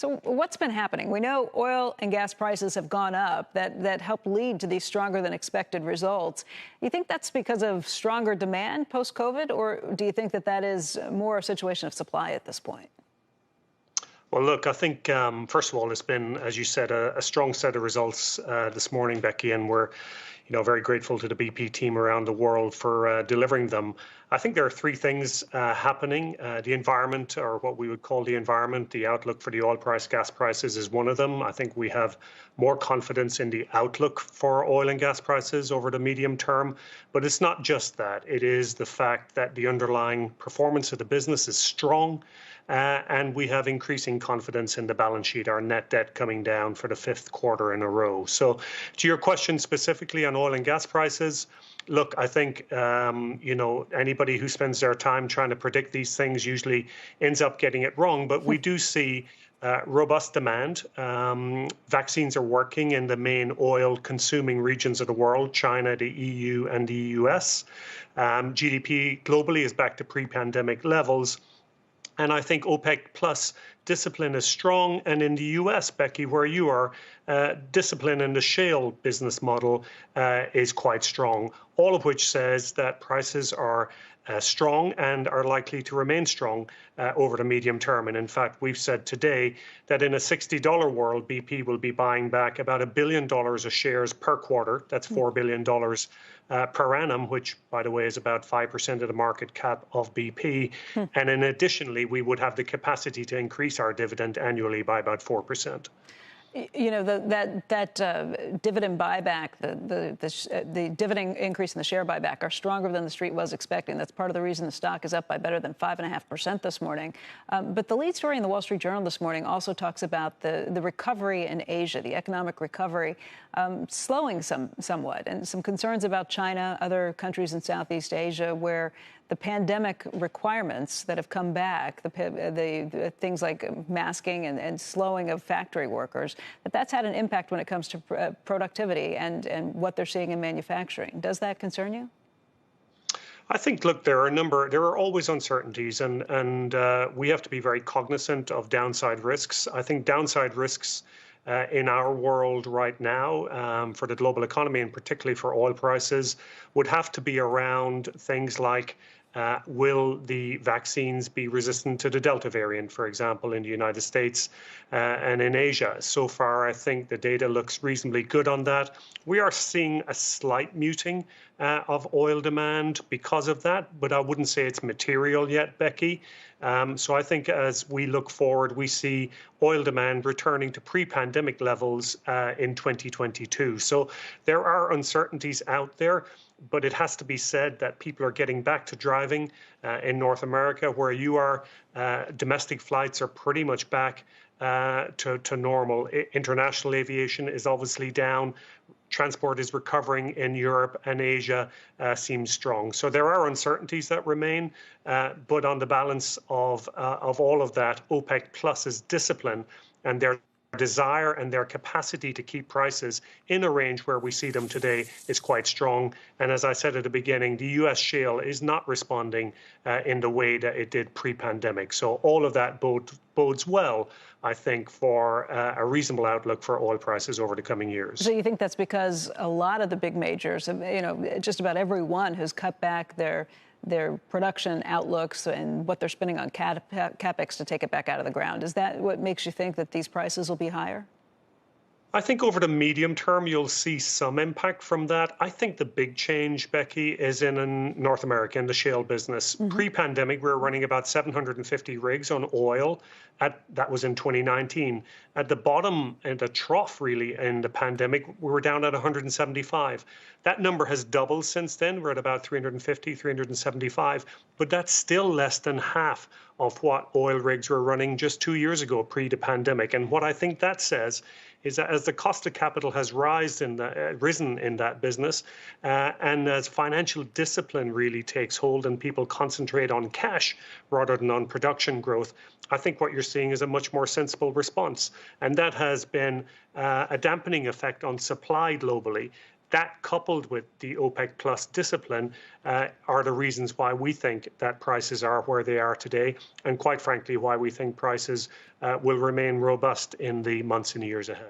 So what's been happening? We know oil and gas prices have gone up. That helped lead to these stronger than expected results. You think that's because of stronger demand post-COVID, or do you think that that is more a situation of supply at this point? Well, look, I think, first of all, it's been, as you said, a strong set of results this morning, Becky, and we're very grateful to the BP team around the world for delivering them. I think there are three things happening. The environment, or what we would call the environment, the outlook for the oil price, gas prices is one of them. I think we have more confidence in the outlook for oil and gas prices over the medium term. But it's not just that. It is the fact that the underlying performance of the business is strong. And we have increasing confidence in the balance sheet, our net debt coming down for the fifth quarter in a row. So to your question specifically on oil and gas prices, look, I think, anybody who spends their time trying to predict these things usually ends up getting it wrong. But we do see robust demand. Vaccines are working in the main oil consuming regions of the world, China, the EU and the US. GDP globally is back to pre-pandemic levels. And I think OPEC plus discipline is strong. And in the US, Becky, where you are, discipline in the shale business model is quite strong, all of which says that prices are strong and are likely to remain strong over the medium term. And in fact, we've said today that in a $60 world, BP will be buying back about $1 billion of shares per quarter. That's $4 billion per annum, which, by the way, is about 5% of the market cap of BP. And then additionally, we would have the capacity to increase our dividend annually by about 4%. You know, that dividend buyback, the dividend increase in the share buyback are stronger than the street was expecting. That's part of the reason the stock is up by better than 5.5% this morning. But the lead story in the Wall Street Journal this morning also talks about the recovery in Asia, the economic recovery slowing somewhat, and some concerns about China, other countries in Southeast Asia, where the pandemic requirements that have come back, the things like masking and slowing of factory workers, that's had an impact when it comes to productivity and what they're seeing in manufacturing. Does that concern you? I think, look, there are always uncertainties, and we have to be very cognizant of downside risks. I think downside risks in our world right now for the global economy, and particularly for oil prices, would have to be around things like will the vaccines be resistant to the Delta variant, for example, in the United States and in Asia? So far, I think the data looks reasonably good on that. We are seeing a slight muting of oil demand because of that, but I wouldn't say it's material yet, Becky. So I think as we look forward, we see oil demand returning to pre-pandemic levels in 2022. So there are uncertainties out there. But it has to be said that people are getting back to driving in North America, where you are. Domestic flights are pretty much back to normal. International aviation is obviously down. Transport is recovering in Europe, and Asia seems strong. So there are uncertainties that remain. But on the balance of all of that, OPEC Plus's discipline and their desire and their capacity to keep prices in a range where we see them today is quite strong. And as I said at the beginning, the US shale is not responding in the way that it did pre-pandemic. So all of that bodes well, I think, for a reasonable outlook for oil prices over the coming years. So you think that's because a lot of the big majors, just about everyone has cut back their production outlooks and what they're spending on capex to take it back out of the ground. Is that what makes you think that these prices will be higher? I think over the medium term, you'll see some impact from that. I think the big change, Becky, is in North America, in the shale business. Pre-pandemic, we were running about 750 rigs on oil. That was in 2019. At the bottom, and the trough really in the pandemic, we were down at 175. That number has doubled since then. We're at about 350, 375. But that's still less than half of what oil rigs were running just 2 years ago, pre the pandemic. And what I think that says is that as the cost of capital has risen in that business, and as financial discipline really takes hold and people concentrate on cash rather than on production growth, I think what you're seeing is a much more sensible response. And that has been a dampening effect on supply globally. That, coupled with the OPEC plus discipline, are the reasons why we think that prices are where they are today, and quite frankly, why we think prices will remain robust in the months and years ahead.